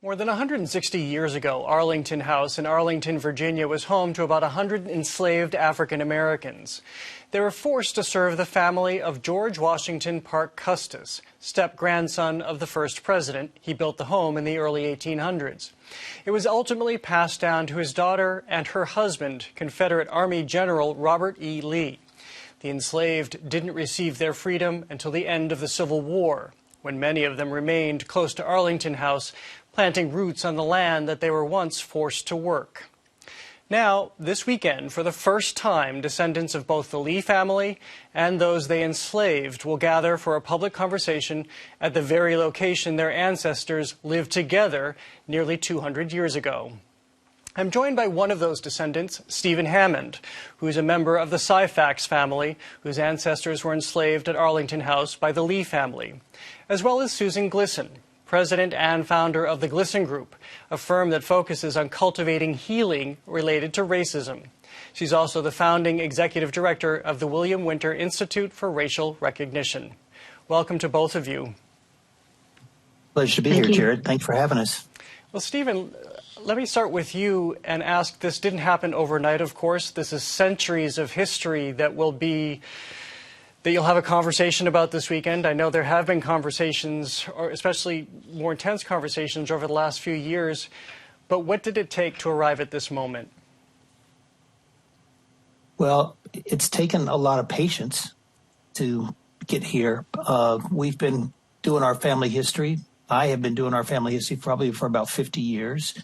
More than 160 years ago, Arlington House in Arlington, Virginia was home to about 100 enslaved African Americans. They were forced to serve the family of George Washington Parke Custis, step-grandson of the first president. He built the home in the early 1800s. It was ultimately passed down to his daughter and her husband, Confederate Army General Robert E. Lee. The enslaved didn't receive their freedom until the end of the Civil War, when many of them remained close to Arlington House, planting roots on the land that they were once forced to work. Now, this weekend, for the first time, descendants of both the Lee family and those they enslaved will gather for a public conversation at the very location their ancestors lived together nearly 200 years ago. I'm joined by one of those descendants, Stephen Hammond, who is a member of the Syphax family, whose ancestors were enslaved at Arlington House by the Lee family, as well as Susan Glisson, president and founder of the Glisson Group, a firm that focuses on cultivating healing related to racism. She's also the founding executive director of the William Winter Institute for Racial Recognition. Welcome to both of you. Pleasure to be here, Jared. Thanks for having us. Well, Stephen, let me start with you and ask, this didn't happen overnight, of course. This is centuries of history that you'll have a conversation about this weekend. I know there have been conversations, or especially more intense conversations over the last few years, but what did it take to arrive at this moment? Well, it's taken a lot of patience to get here. We've been doing our family history. I have been doing our family history probably for about 50 years.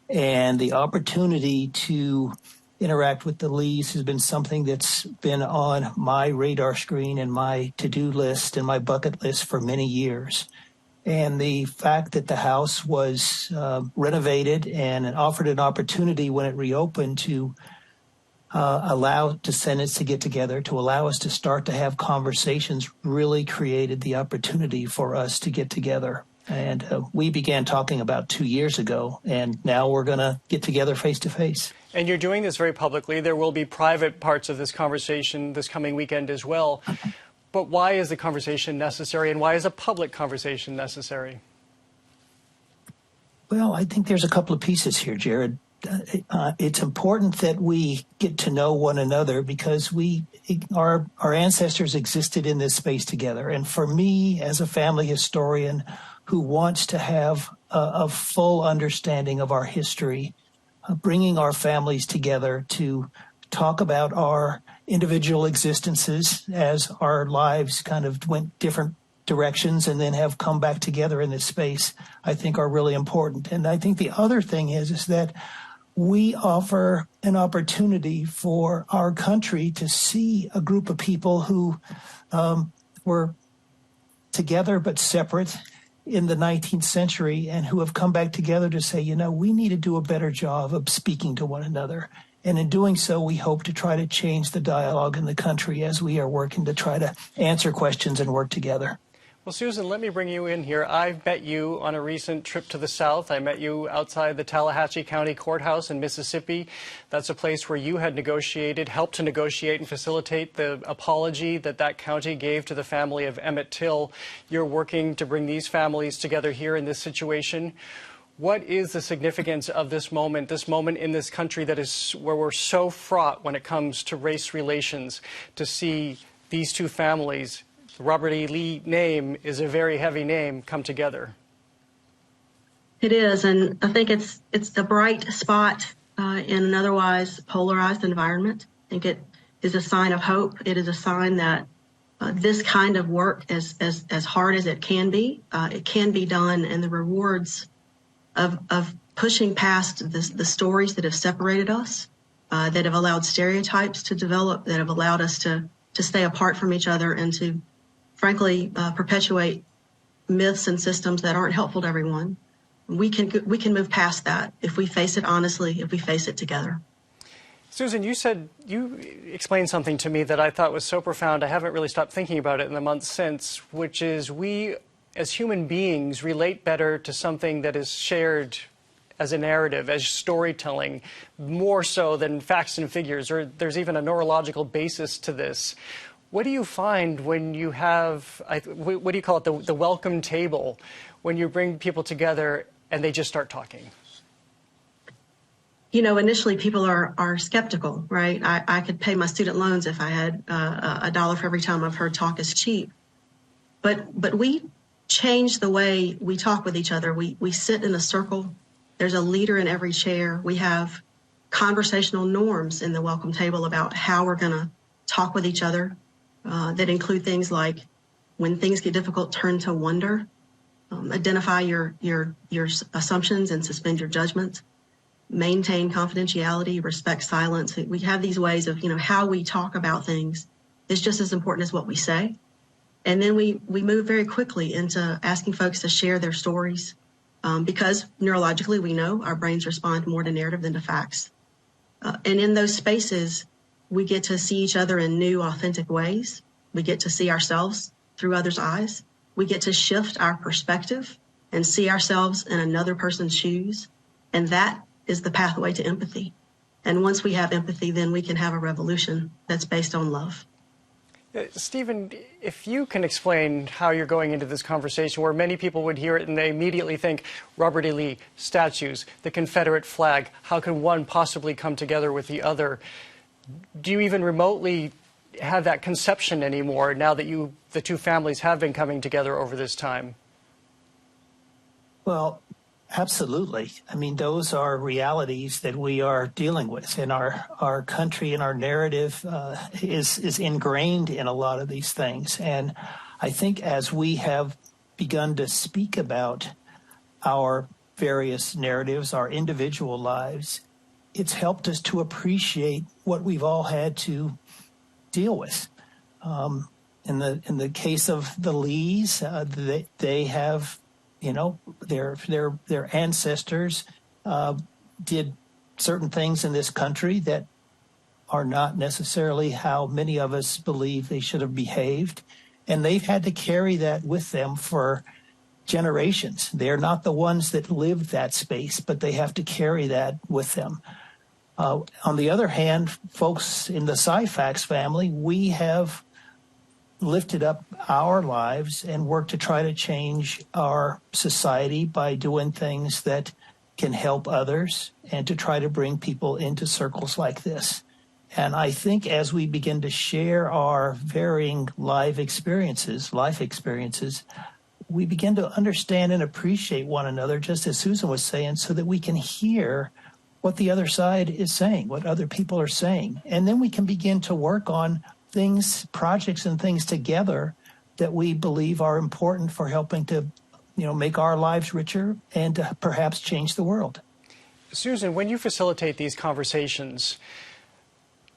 And the opportunity to interact with the Lees has been something that's been on my radar screen and my to-do list and my bucket list for many years. And the fact that the house was renovated and offered an opportunity when it reopened to allow descendants to get together, to allow us to start to have conversations, really created the opportunity for us to get together. And we began talking about 2 years ago, and now we're going to get together face to face. And you're doing this very publicly. There will be private parts of this conversation this coming weekend as well. But why is the conversation necessary, and why is a public conversation necessary? Well, I think there's a couple of pieces here, Jared. It's important that we get to know one another because our ancestors existed in this space together. And for me, as a family historian who wants to have a full understanding of our history, bringing our families together to talk about our individual existences as our lives kind of went different directions and then have come back together in this space, I think are really important. And I think the other thing is that we offer an opportunity for our country to see a group of people who were together but separate in the 19th century and who have come back together to say, we need to do a better job of speaking to one another. And in doing so, we hope to try to change the dialogue in the country as we are working to try to answer questions and work together. Well, Susan, let me bring you in here. I've met you on a recent trip to the South. I met you outside the Tallahatchie County Courthouse in Mississippi. That's a place where you had helped to negotiate and facilitate the apology that county gave to the family of Emmett Till. You're working to bring these families together here in this situation. What is the significance of this moment in this country that is where we're so fraught when it comes to race relations, to see these two families? The Robert E. Lee name is a very heavy name, come together. It is, and I think it's a bright spot in an otherwise polarized environment. I think it is a sign of hope. It is a sign that this kind of work, as hard as it can be done, and the rewards of pushing past the stories that have separated us, that have allowed stereotypes to develop, that have allowed us to stay apart from each other and to frankly, perpetuate myths and systems that aren't helpful to everyone. We can move past that if we face it honestly, if we face it together. Susan, you explained something to me that I thought was so profound. I haven't really stopped thinking about it in the months since, which is we, as human beings, relate better to something that is shared as a narrative, as storytelling, more so than facts and figures, or there's even a neurological basis to this. What do you find when you have, what do you call it, the welcome table, when you bring people together and they just start talking? You know, initially people are skeptical, right? I could pay my student loans if I had a dollar for every time I've heard talk is cheap. But we change the way we talk with each other. We sit in a circle. There's a leader in every chair. We have conversational norms in the welcome table about how we're going to talk with each other that include things like when things get difficult, turn to wonder, identify your assumptions and suspend your judgments, maintain confidentiality, respect silence. We have these ways of, how we talk about things is just as important as what we say. And then we move very quickly into asking folks to share their stories because neurologically we know our brains respond more to narrative than to facts. And in those spaces, we get to see each other in new, authentic ways. We get to see ourselves through others' eyes. We get to shift our perspective and see ourselves in another person's shoes. And that is the pathway to empathy. And once we have empathy, then we can have a revolution that's based on love. Stephen, if you can explain how you're going into this conversation where many people would hear it and they immediately think Robert E. Lee, statues, the Confederate flag, how can one possibly come together with the other? Do you even remotely have that conception anymore now that the two families have been coming together over this time? Well, absolutely. I mean, those are realities that we are dealing with, and our country and our narrative is ingrained in a lot of these things. And I think as we have begun to speak about our various narratives, our individual lives, it's helped us to appreciate what we've all had to deal with. In the case of the Lees, they have, their ancestors did certain things in this country that are not necessarily how many of us believe they should have behaved. And they've had to carry that with them for generations. They're not the ones that lived that space, but they have to carry that with them. On the other hand, folks in the Syphax family, we have lifted up our lives and worked to try to change our society by doing things that can help others and to try to bring people into circles like this. And I think as we begin to share our varying life experiences, we begin to understand and appreciate one another, just as Susan was saying, so that we can hear what the other side is saying, what other people are saying. And then we can begin to work on projects and things together that we believe are important for helping to, make our lives richer and to perhaps change the world. Susan, when you facilitate these conversations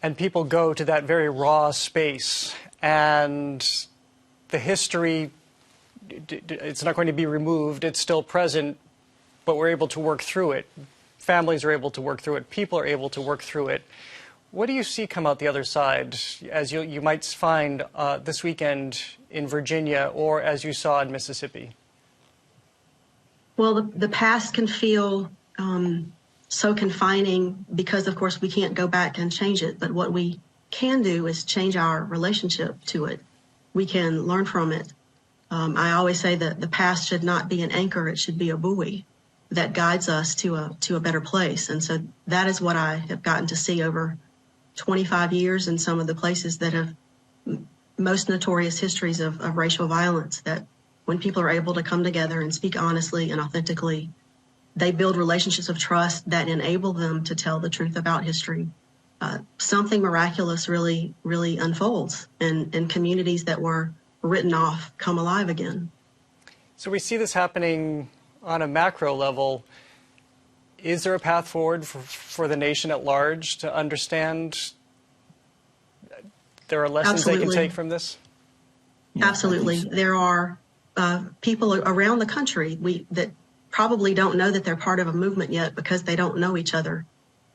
and people go to that very raw space and the history, it's not going to be removed, it's still present, but we're able to work through it. Families are able to work through it. People are able to work through it. What do you see come out the other side, as you might find this weekend in Virginia or as you saw in Mississippi? Well, the past can feel so confining because, of course, we can't go back and change it. But what we can do is change our relationship to it. We can learn from it. I always say that the past should not be an anchor. It should be a buoy that guides us to a better place. And so that is what I have gotten to see over 25 years in some of the places that have most notorious histories of racial violence, that when people are able to come together and speak honestly and authentically, they build relationships of trust that enable them to tell the truth about history. Something miraculous really, really unfolds, and communities that were written off come alive again. So we see this happening on a macro level. Is there a path forward for the nation at large to understand there are lessons Absolutely. they can take from this? Yeah, Absolutely. There are people around the country that probably don't know that they're part of a movement yet because they don't know each other.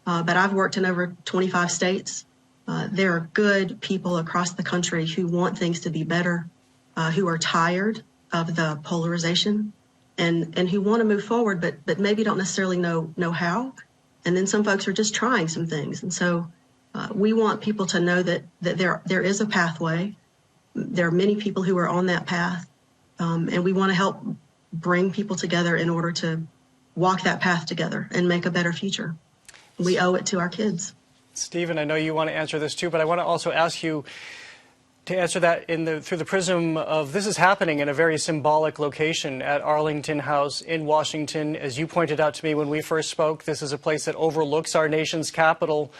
But I've worked in over 25 states. There are good people across the country who want things to be better, who are tired of the polarization and who want to move forward, but maybe don't necessarily know how. And then some folks are just trying some things. And so we want people to know that there is a pathway. There are many people who are on that path. And we want to help bring people together in order to walk that path together and make a better future. We owe it to our kids. Stephen, I know you want to answer this too, but I want to also ask you to answer that through the prism of this is happening in a very symbolic location at Arlington House in Washington. As you pointed out to me when we first spoke, this is a place that overlooks our nation's capital.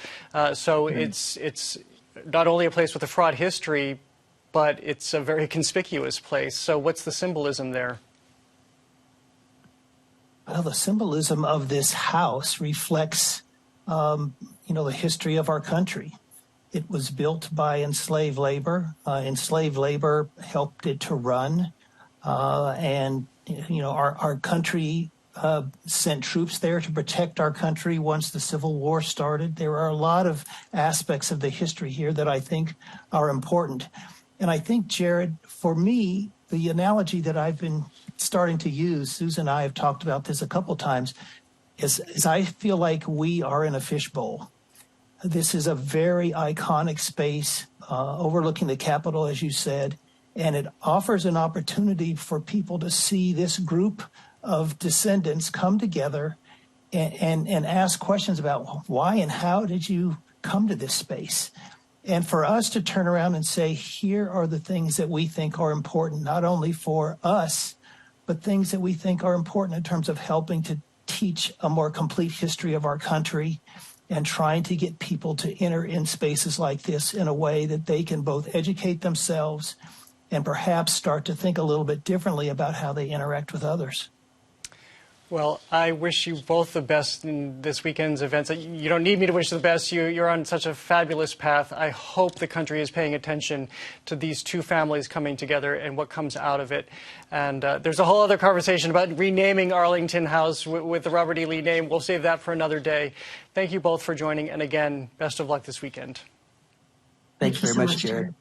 So it's not only a place with a fraught history, but it's a very conspicuous place. So what's the symbolism there? Well, the symbolism of this house reflects, the history of our country. It was built by enslaved labor. Enslaved labor helped it to run. Our country sent troops there to protect our country once the Civil War started. There are a lot of aspects of the history here that I think are important. And I think, Jared, for me, the analogy that I've been starting to use, Susan and I have talked about this a couple times, is I feel like we are in a fishbowl. This is a very iconic space overlooking the Capitol, as you said, and it offers an opportunity for people to see this group of descendants come together and ask questions about why and how did you come to this space? And for us to turn around and say, here are the things that we think are important, not only for us, but things that we think are important in terms of helping to teach a more complete history of our country and trying to get people to enter in spaces like this in a way that they can both educate themselves and perhaps start to think a little bit differently about how they interact with others. Well, I wish you both the best in this weekend's events. You don't need me to wish the best. You're on such a fabulous path. I hope the country is paying attention to these two families coming together and what comes out of it. And there's a whole other conversation about renaming Arlington House with the Robert E. Lee name. We'll save that for another day. Thank you both for joining. And again, best of luck this weekend. Thank you very much, Jared.